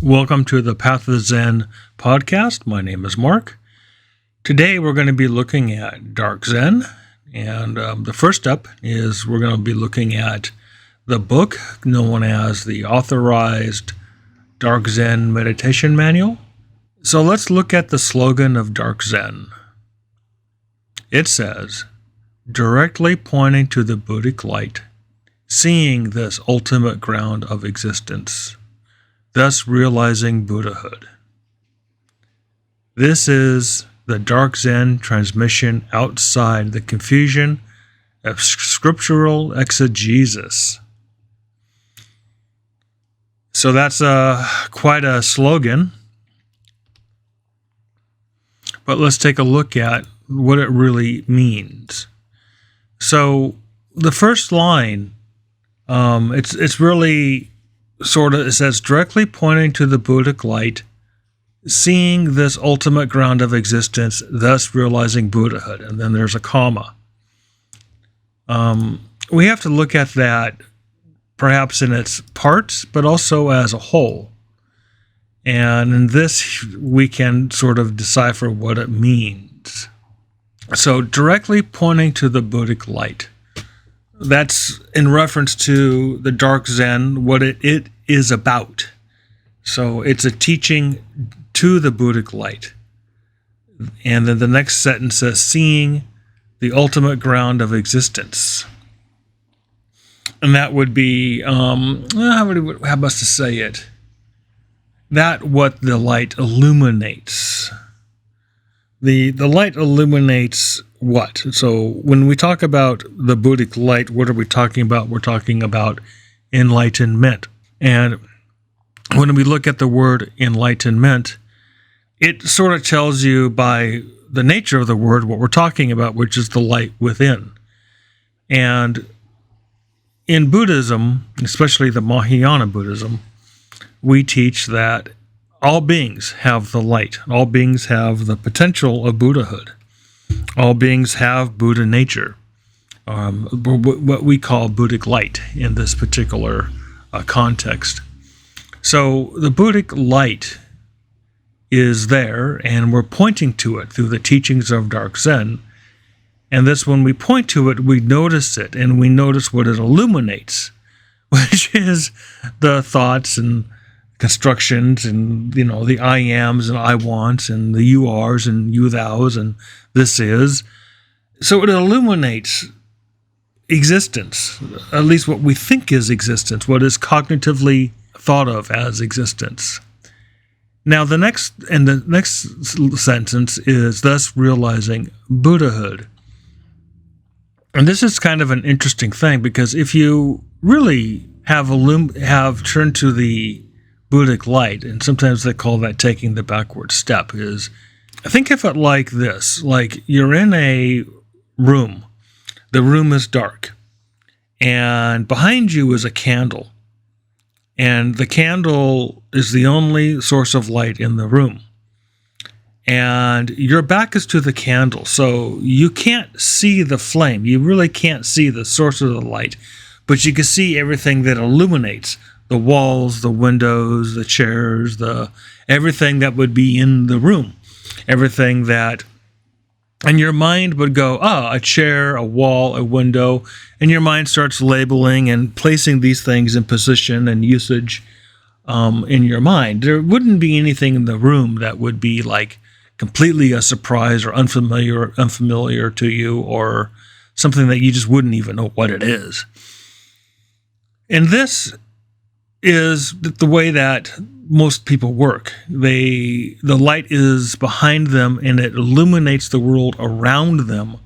Welcome to the Path of Zen podcast. My name is Mark. Today we're going to be looking at Dark Zen, and the first step is we're going to be looking at the book known as the Authorized Dark Zen Meditation Manual. So let's look at the slogan of Dark Zen. It says, directly pointing to the Buddhic light, seeing this ultimate ground of existence, thus realizing Buddhahood. This is the Dark Zen transmission outside the confusion of scriptural exegesis. So that's quite a slogan, but let's take a look at what it really means. So the first line, it's really sort of, it says, directly pointing to the Buddhic light, seeing this ultimate ground of existence, thus realizing Buddhahood. And then there's a comma. We have to look at that perhaps in its parts, but also as a whole. And in this, we can sort of decipher what it means. So directly pointing to the Buddhic light. That's in reference to the Dark Zen, what it is about. So it's a teaching to the Buddhic light. And then the next sentence says, seeing the ultimate ground of existence. And that would be, how best to say it? That what the light illuminates. The light illuminates what? So when we talk about the Buddhic light, what are we talking about? We're talking about enlightenment. And when we look at the word enlightenment, it sort of tells you by the nature of the word what we're talking about, which is the light within. And in Buddhism, especially the Mahayana Buddhism, we teach that all beings have the light. All beings have the potential of Buddhahood. All beings have Buddha nature, what we call Buddhic light in this particular context. So the Buddhic light is there, and we're pointing to it through the teachings of Dark Zen. And this, when we point to it, we notice it, and we notice what it illuminates, which is the thoughts and constructions and, the I ams and I wants and the you ares and you thous and this is. So it illuminates existence, at least what we think is existence, what is cognitively thought of as existence. Now the next sentence is thus realizing Buddhahood. And this is kind of an interesting thing, because if you really have turned to the Buddhic light, and sometimes they call that taking the backward step, is think of it like this: like you're in a room, the room is dark, and behind you is a candle, and the candle is the only source of light in the room, and your back is to the candle, so you can't see the flame, you really can't see the source of the light, but you can see everything that illuminates the walls, the windows, the chairs, everything that would be in the room. Everything that, and your mind would go, a chair, a wall, a window, and your mind starts labeling and placing these things in position and usage in your mind. There wouldn't be anything in the room that would be like completely a surprise or unfamiliar to you, or something that you just wouldn't even know what it is. And this is the way that most people work. The light is behind them, and it illuminates the world around them,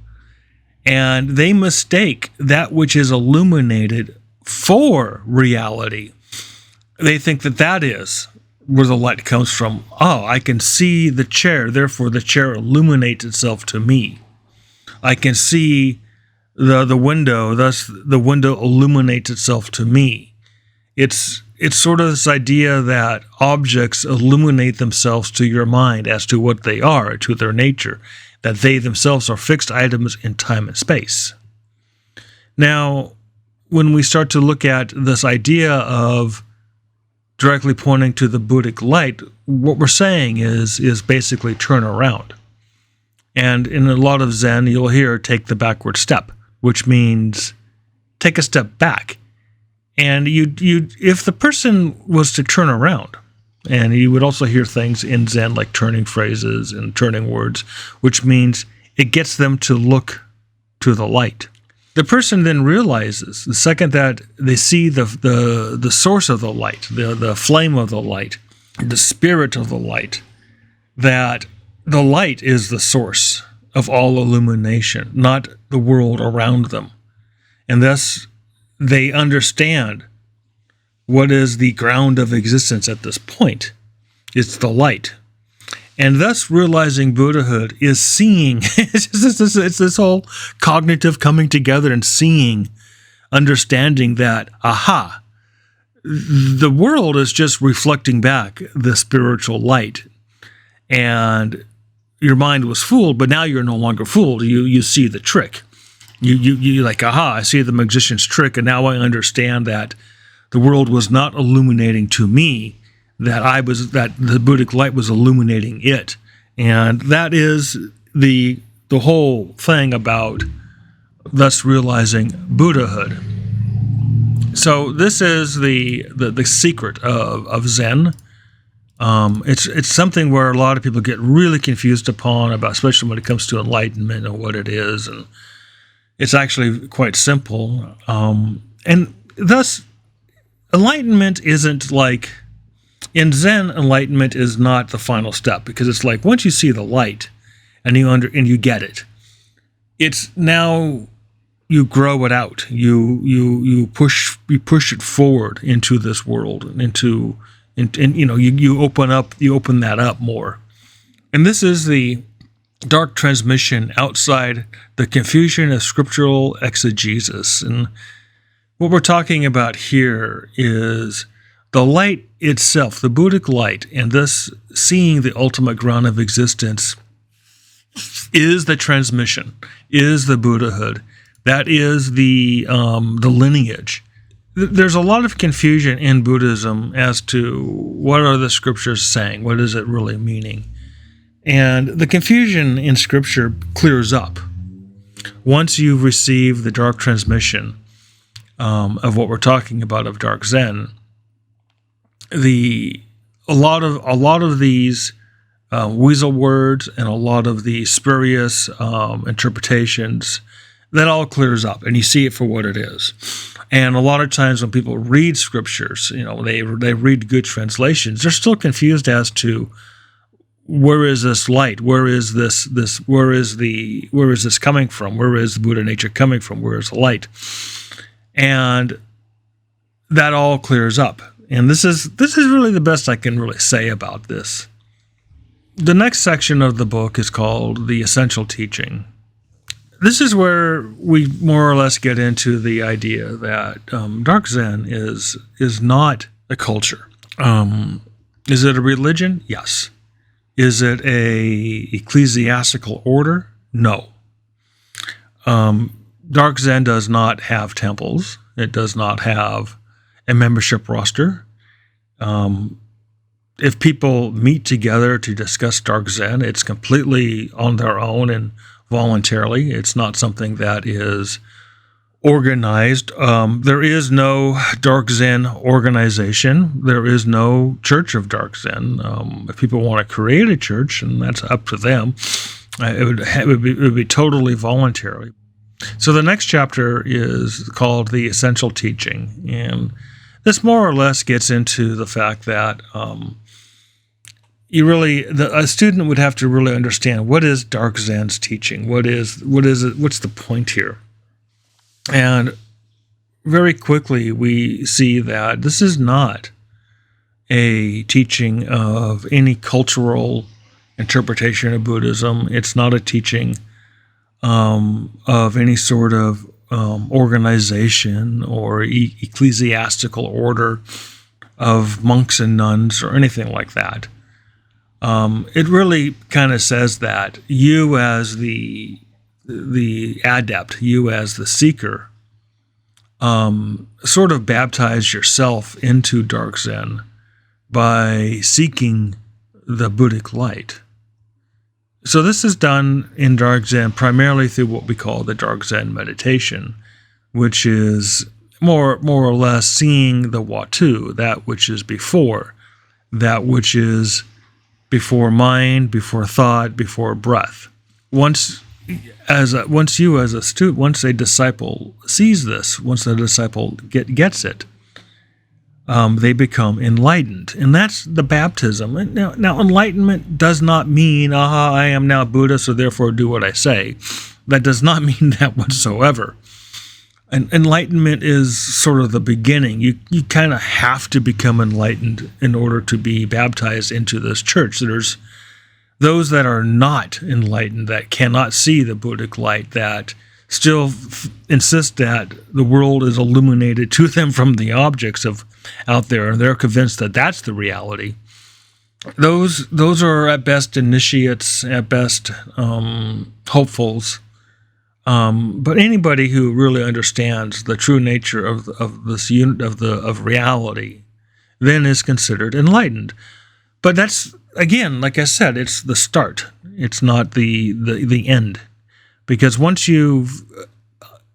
and they mistake that which is illuminated for reality. They think that is where the light comes from. I can see the chair, therefore the chair illuminates itself to me. I can see the window, thus the window illuminates itself to me. It's sort of this idea that objects illuminate themselves to your mind as to what they are, to their nature, that they themselves are fixed items in time and space. Now, when we start to look at this idea of directly pointing to the Buddhic light, what we're saying is basically turn around. And in a lot of Zen, you'll hear take the backward step, which means take a step back. And if the person was to turn around, and you would also hear things in Zen like turning phrases and turning words, which means it gets them to look to the light. The person then realizes, the second that they see the source of the light, the flame of the light, the spirit of the light, that the light is the source of all illumination, not the world around them. And thus, they understand what is the ground of existence at this point. It's the light. And thus, realizing Buddhahood is seeing. It's this whole cognitive coming together and seeing, understanding that, aha, the world is just reflecting back the spiritual light. And your mind was fooled, but now you're no longer fooled. You see the trick. You like, aha, I see the magician's trick, and now I understand that the world was not illuminating to me, that the Buddhic light was illuminating it. And that is the whole thing about thus realizing Buddhahood. So this is the secret of Zen. It's something where a lot of people get really confused upon about, especially when it comes to enlightenment and what it is. And it's actually quite simple. And thus, enlightenment isn't like, in Zen, enlightenment is not the final step, because it's like once you see the light and you get it, it's now you grow it out. You push it forward into this world, and you open that up more. And this is the dark transmission outside the confusion of scriptural exegesis. And what we're talking about here is the light itself, the Buddhic light, and thus seeing the ultimate ground of existence is the transmission, is the Buddhahood. That is the lineage. There's a lot of confusion in Buddhism as to what are the scriptures saying, what is it really meaning. And the confusion in scripture clears up once you've received the dark transmission of what we're talking about, of dark Zen. A lot of these weasel words and a lot of the spurious interpretations, that all clears up, and you see it for what it is. And a lot of times when people read scriptures, they read good translations, they're still confused as to where is this light? Where is this where is this coming from? Where is the Buddha nature coming from? Where is the light? And that all clears up. And this is really the best I can really say about this. The next section of the book is called The Essential Teaching. This is where we more or less get into the idea that dark Zen is not a culture. Is it a religion? Yes. Is it a ecclesiastical order? No. Dark Zen does not have temples. It does not have a membership roster. If people meet together to discuss dark Zen, it's completely on their own and voluntarily. It's not something that is organized. There is no dark Zen organization. There is no Church of Dark Zen. If people want to create a church, and that's up to them, it would be totally voluntary. So the next chapter is called The Essential Teaching, and this more or less gets into the fact that a student would have to really understand what is dark Zen's teaching. What is it? What's the point here? And very quickly we see that this is not a teaching of any cultural interpretation of Buddhism. It's not a teaching of any sort of organization or ecclesiastical order of monks and nuns or anything like that. It really kind of says that you as the adept, you as the seeker, sort of baptize yourself into dark Zen by seeking the Buddhic light. So this is done in Dark Zen primarily through what we call the Dark Zen meditation, which is more or less seeing the Watu, that which is before, that which is before mind, before thought, before breath. Once a disciple sees this, once a disciple gets it, they become enlightened. And that's the baptism. Now, enlightenment does not mean, I am now Buddha, so therefore do what I say. That does not mean that whatsoever. And enlightenment is sort of the beginning. You kind of have to become enlightened in order to be baptized into this church. There's those that are not enlightened, that cannot see the Buddhic light, that still insist that the world is illuminated to them from the objects out there, and they're convinced that that's the reality. Those are at best initiates, at best hopefuls. But anybody who really understands the true nature of this unit of reality then is considered enlightened. But that's, again, like I said, it's the start. It's not the end. Because once you've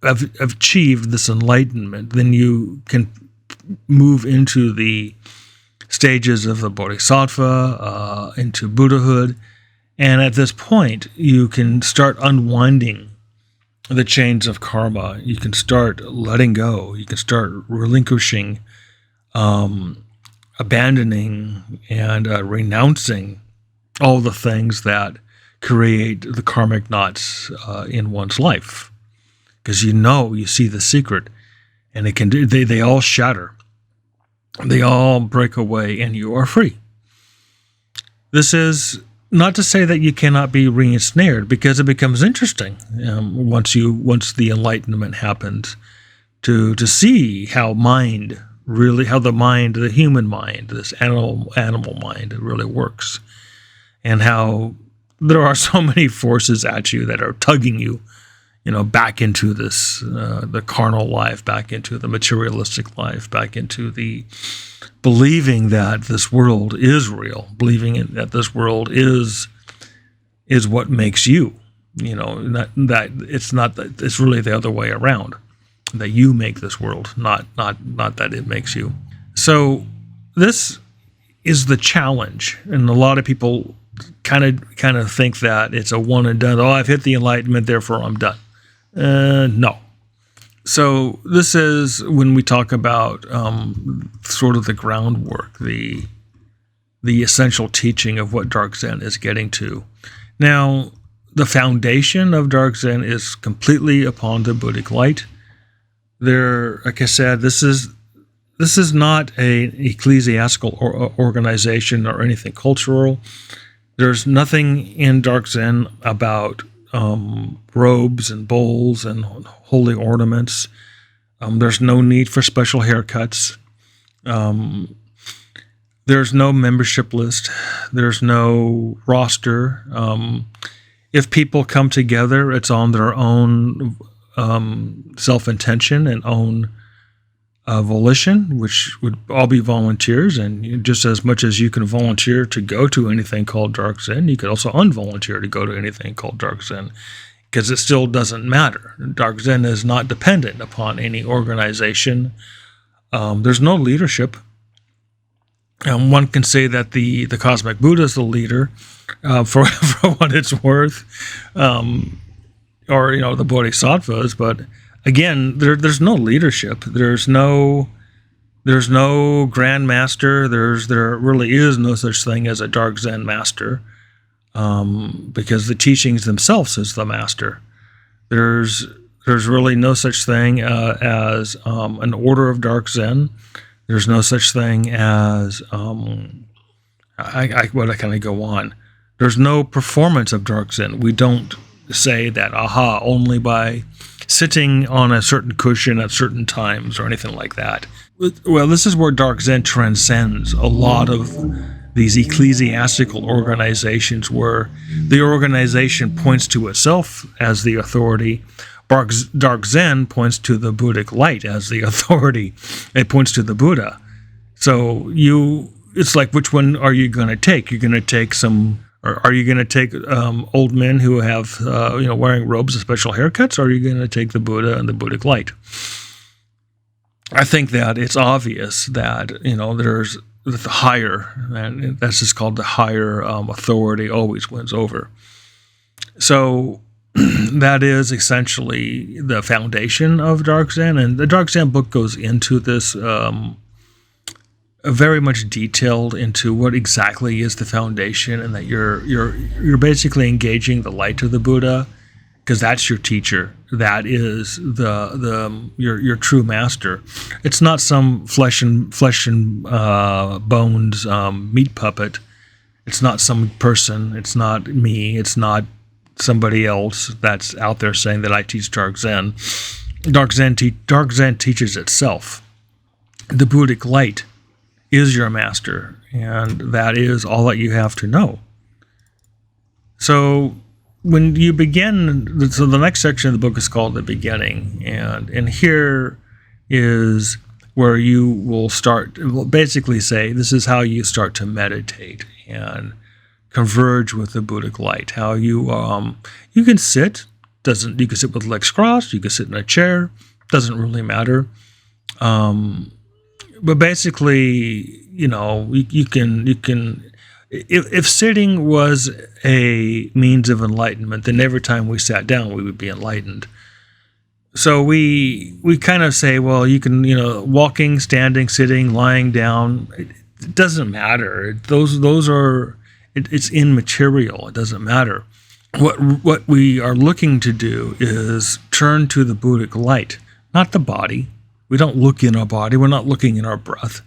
achieved this enlightenment, then you can move into the stages of the Bodhisattva, into Buddhahood. And at this point, you can start unwinding the chains of karma. You can start letting go. You can start relinquishing, abandoning, and renouncing all the things that create the karmic knots in one's life, because you see the secret, and they all shatter, they all break away, and you are free. This is not to say that you cannot be re-ensnared, because it becomes interesting once the enlightenment happens, to see how the human mind, this animal mind, it really works, and how there are so many forces at you that are tugging you, back into this, the carnal life, back into the materialistic life, back into the believing that this world is real, believing that this world is what makes you, that it's really the other way around, that you make this world, not that it makes you. So this is the challenge, and a lot of people kind of think that it's a one and done. I've hit the enlightenment, therefore I'm done. No. So this is when we talk about sort of the groundwork, the essential teaching of what Dark Zen is getting to. Now, the foundation of Dark Zen is completely upon the Buddhic light. Like I said, this is not an ecclesiastical organization or anything cultural. There's nothing in Dark Zen about robes and bowls and holy ornaments. There's no need for special haircuts. There's no membership list. There's no roster. If people come together, it's on their own self-intention and own volition, which would all be volunteers. And just as much as you can volunteer to go to anything called Dark Zen, you could also unvolunteer to go to anything called Dark Zen, because it still doesn't matter. Dark Zen is not dependent upon any organization. There's no leadership. One can say that the Cosmic Buddha is the leader, for what it's worth, or the Bodhisattvas, but again, there's no leadership. There's no Grand Master. There really is no such thing as a Dark Zen master, because the teachings themselves is the master. There's really no such thing as an order of Dark Zen. There's no such thing as I kind of go on. There's no performance of Dark Zen. We don't say that only by sitting on a certain cushion at certain times or anything like that. Well, this is where Dark Zen transcends a lot of these ecclesiastical organizations, where the organization points to itself as the authority. Dark Zen points to the Buddhic light as the authority. It points to the Buddha. So you it's like, which one are you going to take? You're going to take or are you going to take old men who have, wearing robes and special haircuts, or are you going to take the Buddha and the Buddhic light? I think that it's obvious that, there's the higher, and that's just called the higher authority always wins over. So that is essentially the foundation of Dark Zen, and the Dark Zen book goes into this very much detailed into what exactly is the foundation, and that you're basically engaging the light of the Buddha, because that's your teacher. That is your true master. It's not some flesh and bones meat puppet. It's not some person. It's not me. It's not somebody else that's out there saying that I teach Dark Zen. Dark Zen teaches itself. The Buddhic light is your master, and that is all that you have to know. So when you begin, so the next section of the book is called The Beginning, and here is where you will basically say, this is how you start to meditate and converge with the Buddhic light. How you can sit, you can sit with legs crossed, you can sit in a chair, doesn't really matter. But basically, you can. If sitting was a means of enlightenment, then every time we sat down, we would be enlightened. So we kind of say, well, you can, walking, standing, sitting, lying down. It doesn't matter. Those are. It's immaterial. It doesn't matter. What we are looking to do is turn to the Buddhic light, not the body. We don't look in our body. We're not looking in our breath.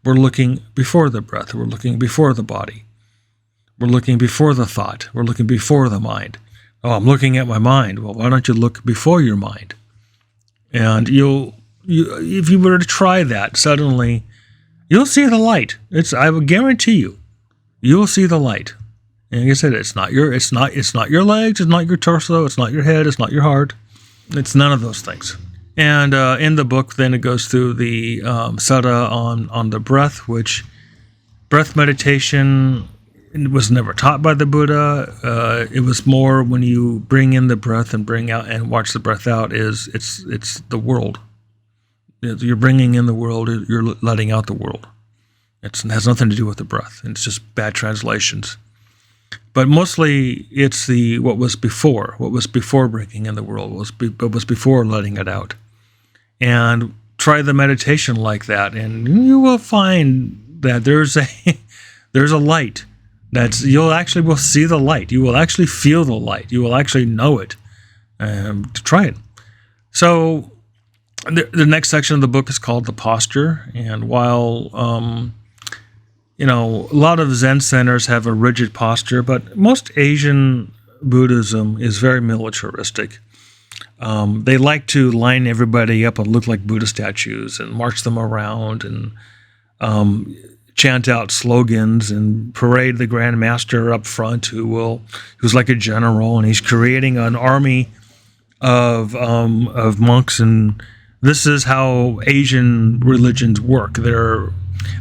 We're looking before the breath. We're looking before the body. We're looking before the thought. We're looking before the mind. Oh, I'm looking at my mind. Well, why don't you look before your mind? And if you were to try that, suddenly you'll see the light. I will guarantee you'll see the light. And like I said, it's not your legs, it's not your torso, it's not your head, it's not your heart. It's none of those things. And in the book, then it goes through the sutta on the breath, which breath meditation was never taught by the Buddha. It was more when you bring in the breath and bring out and watch the breath out. It's the world. You're bringing in the world. You're letting out the world. It has nothing to do with the breath. It's just bad translations. But mostly it's what was before bringing in the world, what was before letting it out. And try the meditation like that, and you will find that there's a light. You'll actually see the light. You will actually feel the light. You will actually know it. Try it. So the next section of the book is called The Posture, and while a lot of Zen centers have a rigid posture, but most Asian Buddhism is very militaristic. They like to line everybody up and look like Buddha statues and march them around and chant out slogans and parade the Grand Master up front who's like a general, and he's creating an army of monks. And this is how Asian religions work.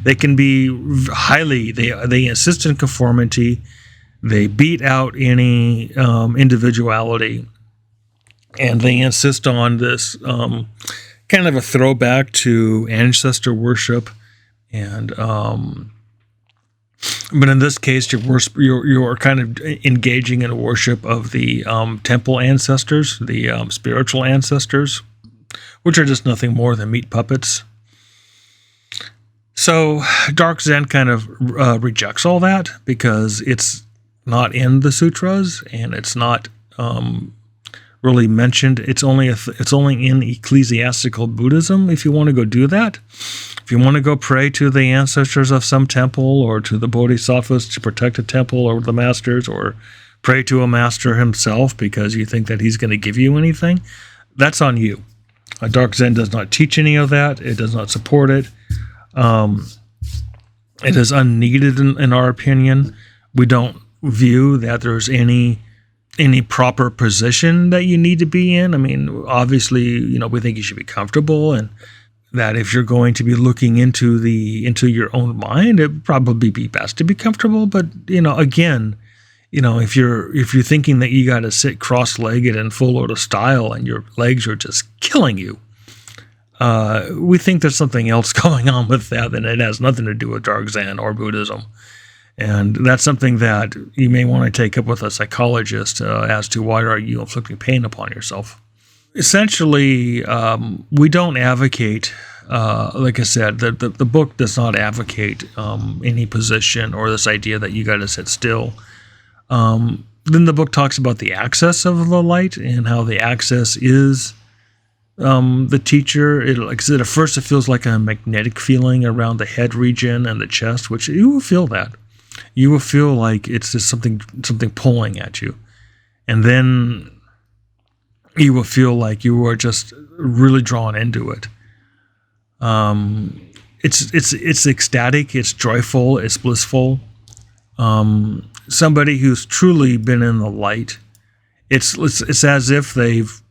They can be they insist on conformity. They beat out any individuality, and they insist on this kind of a throwback to ancestor worship. And but in this case, you're kind of engaging in a worship of the temple ancestors, the spiritual ancestors, which are just nothing more than meat puppets. So Dark Zen kind of rejects all that because it's not in the sutras and it's not really mentioned. It's only in ecclesiastical Buddhism. If you want to go do that, if you want to go pray to the ancestors of some temple or to the bodhisattvas to protect a temple or the masters, or pray to a master himself because you think that he's going to give you anything, that's on you. Dark Zen does not teach any of that. It does not support it. It is unneeded in our opinion. We don't view that there's any proper position that you need to be in. I mean, obviously, we think you should be comfortable, and that if you're going to be looking into your own mind, it'd probably be best to be comfortable. But again, if you're thinking that you got to sit cross-legged in full load of style and your legs are just killing you, we think there's something else going on with that, and it has nothing to do with dark Zen or Buddhism. And that's something that you may want to take up with a psychologist as to why are you inflicting pain upon yourself. Essentially, we don't advocate, like I said, the book does not advocate any position or this idea that you got to sit still. Then the book talks about the access of the light and how the access is the teacher. Like I said, at first it feels like a magnetic feeling around the head region and the chest, which you will feel that. You will feel like it's just something pulling at you. And then you will feel like you are just really drawn into it. It's ecstatic, it's joyful, it's blissful. Somebody who's truly been in the light, it's as if they've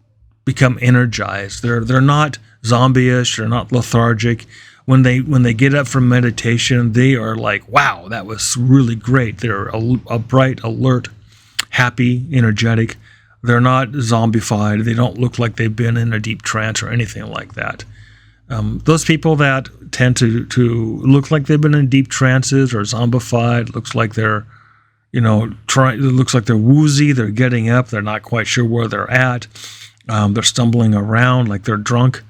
become energized. They're not zombie-ish, they're not lethargic. When they get up from meditation, they are like, wow, that was really great. They're a bright, alert, happy, energetic. They're not zombified. They don't look like they've been in a deep trance or anything like that. Those people that tend to look like they've been in deep trances or zombified, looks like they're, it looks like they're woozy, they're getting up, they're not quite sure where they're at, they're stumbling around like they're drunk.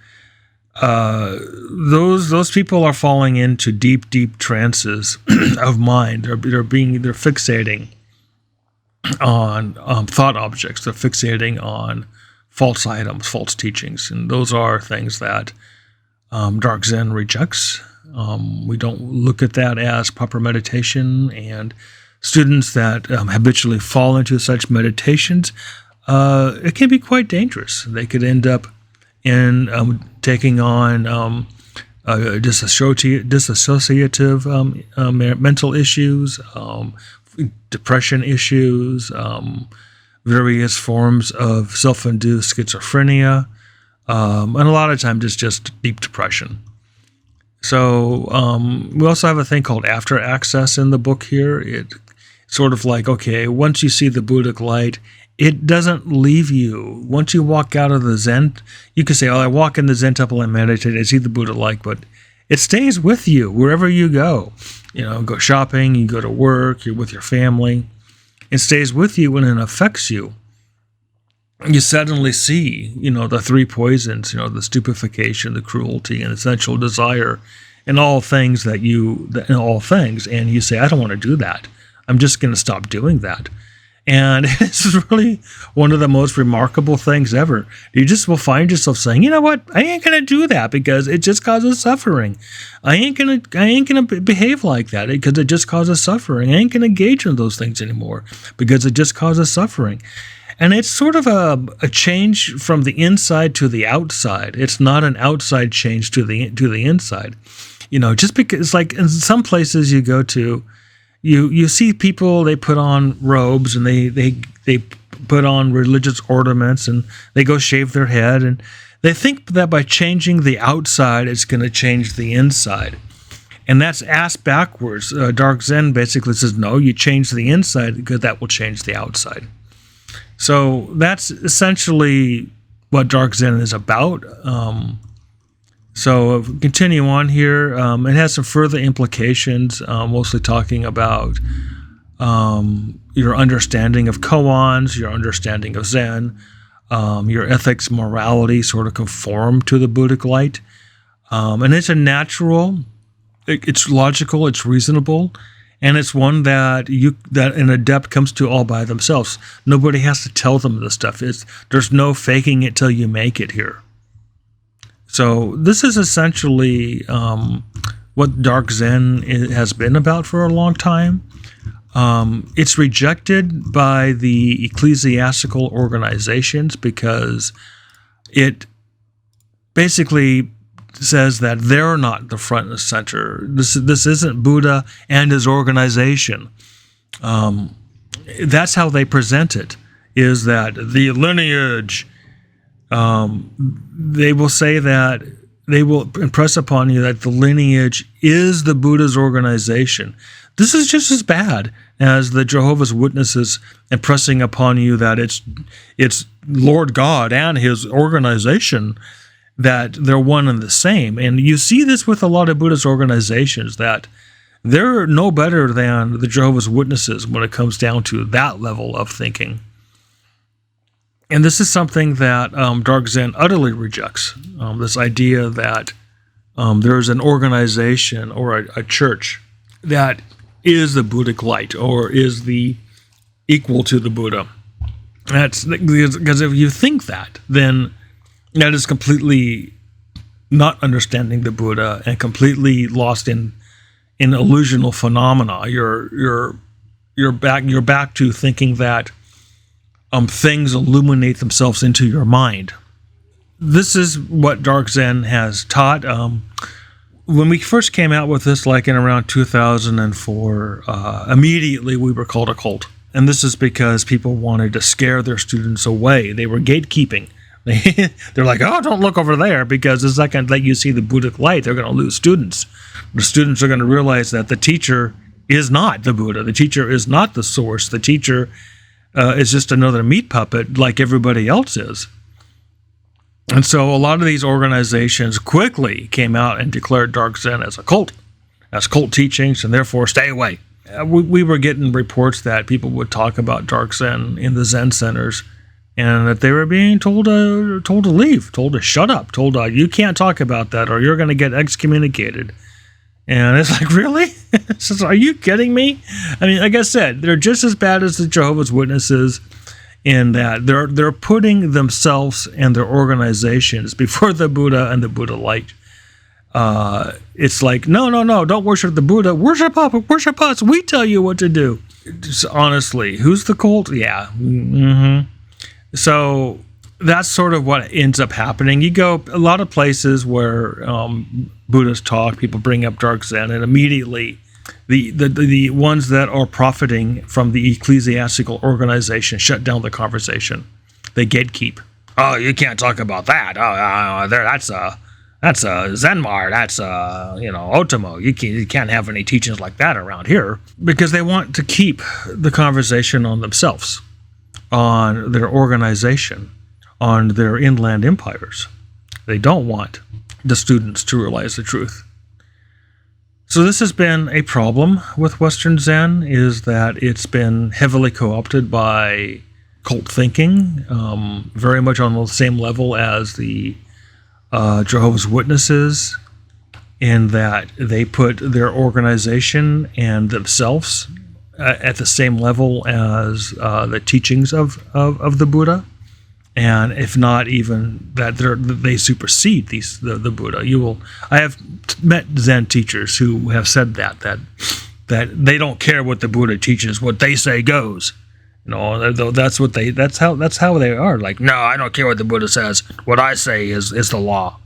Those people are falling into deep trances of mind. They're fixating on thought objects. They're fixating on false items, false teachings, and those are things that dark Zen rejects. We don't look at that as proper meditation, and students that habitually fall into such meditations, it can be quite dangerous. They could end up in taking on dissociative mental issues, depression issues, various forms of self-induced schizophrenia, and a lot of times it's just deep depression. So we also have a thing called after access in the book here. It's sort of like, okay, once you see the Buddhic light, it doesn't leave you. Once you walk out of the Zen, you can say, I walk in the Zen temple and meditate, I see the Buddha light, but it stays with you wherever you go. Go shopping, you go to work, you're with your family. It stays with you and it affects you. You suddenly see, the three poisons, the stupefaction, the cruelty, and essential desire, and all things, and you say, I don't want to do that. I'm just going to stop doing that. And it's really one of the most remarkable things ever. You just will find yourself saying, you know what, I ain't going to do that because it just causes suffering. I ain't gonna behave like that because it just causes suffering. I ain't going to engage in those things anymore because it just causes suffering. And it's sort of a change from the inside to the outside. It's not an outside change to the inside. Just because it's like in some places you go to, you see people, they put on robes and they put on religious ornaments and they go shave their head, and they think that by changing the outside, it's going to change the inside. And that's ass backwards. Dark Zen basically says, no, you change the inside because that will change the outside. So that's essentially what Dark Zen is about. So continue on here. It has some further implications, mostly talking about your understanding of koans, your understanding of Zen, your ethics, morality sort of conform to the Buddhic light. And it's a natural, it's logical, it's reasonable, and it's one that an adept comes to all by themselves. Nobody has to tell them this stuff. There's no faking it till you make it here. So this is essentially what Dark Zen has been about for a long time. It's rejected by the ecclesiastical organizations because it basically says that they're not the front and center. This isn't Buddha and his organization. That's how they present it, is that the lineage, they will say that they will impress upon you that the lineage is the Buddha's organization. This is just as bad as the Jehovah's Witnesses impressing upon you that it's Lord God and his organization, that they're one and the same. And you see this with a lot of Buddhist organizations, that they're no better than the Jehovah's Witnesses when it comes down to that level of thinking. And this is something that Dark Zen utterly rejects, this idea that there's an organization or a church that is the Buddhic light or is the equal to the Buddha. That's because if you think that, then that is completely not understanding the Buddha and completely lost in illusional phenomena. You're back to thinking that things illuminate themselves into your mind. This is what Dark Zen has taught. When we first came out with this, like in around 2004, immediately we were called a cult. And this is because people wanted to scare their students away. They were gatekeeping. They're like, oh, don't look over there, because the second that you see the Buddhic light, they're going to lose students. The students are going to realize that the teacher is not the Buddha. The teacher is not the source. The teacher is just another meat puppet like everybody else is. And so a lot of these organizations quickly came out and declared Dark Zen as a cult, as cult teachings, and therefore stay away. We were getting reports that people would talk about Dark Zen in the Zen centers, and that they were being told to leave, told to shut up, told you can't talk about that or you're going to get excommunicated. And it's like, really? Are you kidding me? I mean, like I said, they're just as bad as the Jehovah's Witnesses in that they're putting themselves and their organizations before the Buddha and the Buddha light. It's like, no, don't worship the Buddha. Worship us. We tell you what to do. Just honestly, who's the cult? Yeah. Mm-hmm. So that's sort of what ends up happening. You go a lot of places where Buddhists talk, people bring up Dark Zen, and immediately the ones that are profiting from the ecclesiastical organization shut down the conversation. They gatekeep. Oh, you can't talk about that. Oh, that's a Zenmar. That's Otomo. You can't have any teachings like that around here, because they want to keep the conversation on themselves, on their organization, on their inland empires. They don't want the students to realize the truth. So this has been a problem with Western Zen, is that it's been heavily co-opted by cult thinking, very much on the same level as the Jehovah's Witnesses, in that they put their organization and themselves at the same level as the teachings of the Buddha, and if not even that, they supersede the Buddha. I have met Zen teachers who have said that they don't care what the Buddha teaches; what they say goes. That's how they are. Like, no, I don't care what the Buddha says. What I say is the law.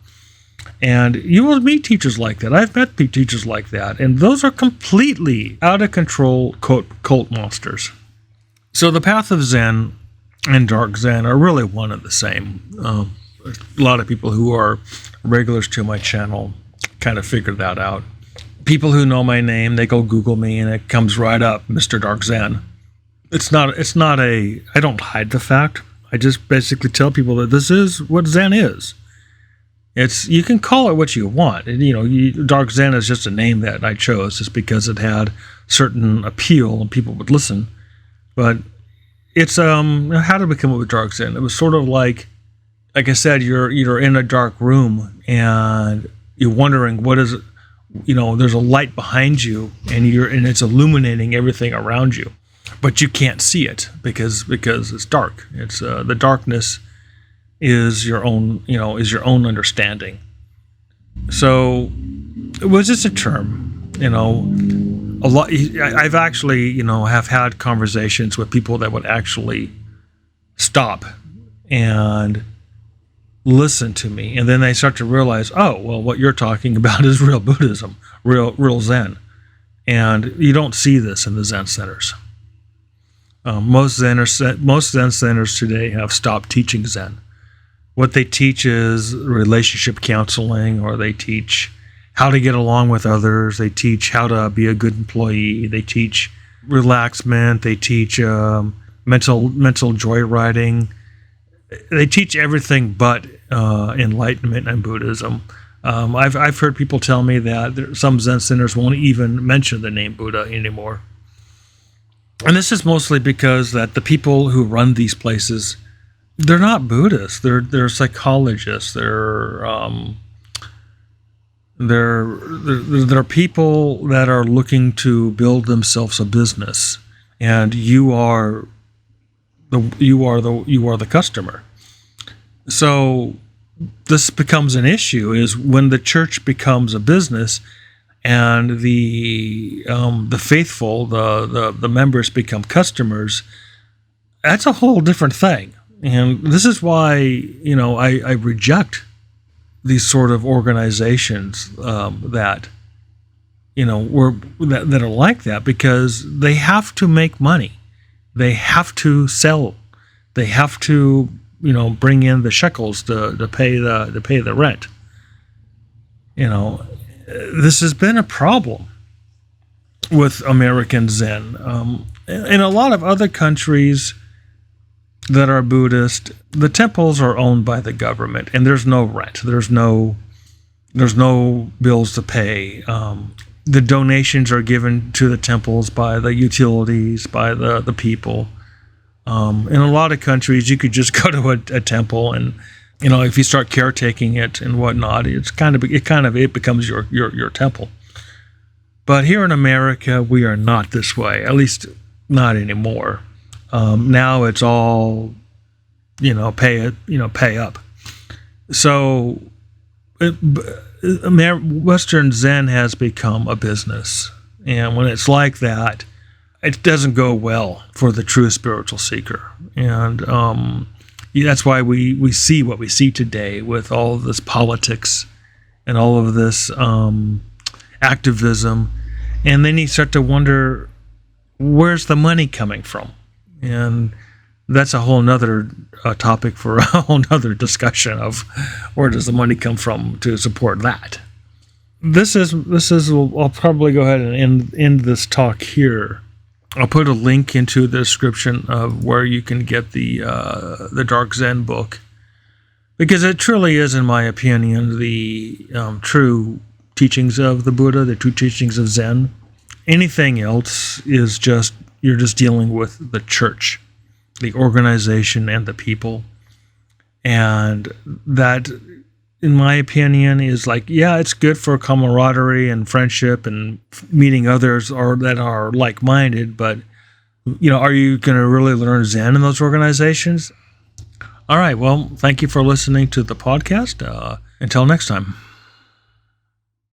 And you will meet teachers like that. I've met teachers like that, and those are completely out of control cult monsters. So the Path of Zen and Dark Zen are really one and the same. A lot of people who are regulars to my channel kind of figured that out. People who know my name, they go Google me, and it comes right up, Mr. Dark Zen. I don't hide the fact. I just basically tell people that this is what Zen is. You can call it what you want. Dark Zen is just a name that I chose just because it had certain appeal and people would listen. But it's how did we come up with Dark Zen? It was sort of like I said, you're in a dark room and you're wondering what is it. There's a light behind you and it's illuminating everything around you, but you can't see it because it's dark. It's the darkness is your own understanding. So it was just a term, a lot. I've actually, have had conversations with people that would actually stop and listen to me, and then they start to realize, oh, well, what you're talking about is real Buddhism, real Zen, and you don't see this in the Zen centers. Most Zen centers today have stopped teaching Zen. What they teach is relationship counseling, or they teach how to get along with others. They teach how to be a good employee. They teach relaxment. They teach mental joyriding. They teach everything but enlightenment and Buddhism. I've heard people tell me that some Zen centers won't even mention the name Buddha anymore. And this is mostly because that the people who run these places, they're not Buddhists. They're psychologists. They're people that are looking to build themselves a business, and you are the customer. So this becomes an issue is when the church becomes a business, and the faithful, the members become customers. That's a whole different thing. And this is why, I reject these sort of organizations that are like that, because they have to make money, they have to sell, they have to bring in the shekels to pay the rent. This has been a problem with American Zen. In a lot of other countries that are Buddhist, the temples are owned by the government, and there's no rent. There's no bills to pay. The donations are given to the temples by the utilities, by the people. In a lot of countries, you could just go to a temple, and if you start caretaking it and whatnot, it becomes your temple. But here in America, we are not this way. At least not anymore. Now it's all, pay up. So Western Zen has become a business. And when it's like that, it doesn't go well for the true spiritual seeker. And that's why we see what we see today with all of this politics and all of this activism. And then you start to wonder, where's the money coming from? And that's a whole nother topic for a whole nother discussion of where does the money come from to support that. I'll probably go ahead and end this talk here. I'll put a link into the description of where you can get the Dark Zen book, because it truly is, in my opinion, the true teachings of the Buddha, the true teachings of Zen. Anything else is you're just dealing with the church, the organization, and the people. And that, in my opinion, is it's good for camaraderie and friendship and meeting others that are like-minded, but, are you going to really learn Zen in those organizations? All right, well, thank you for listening to the podcast. Until next time.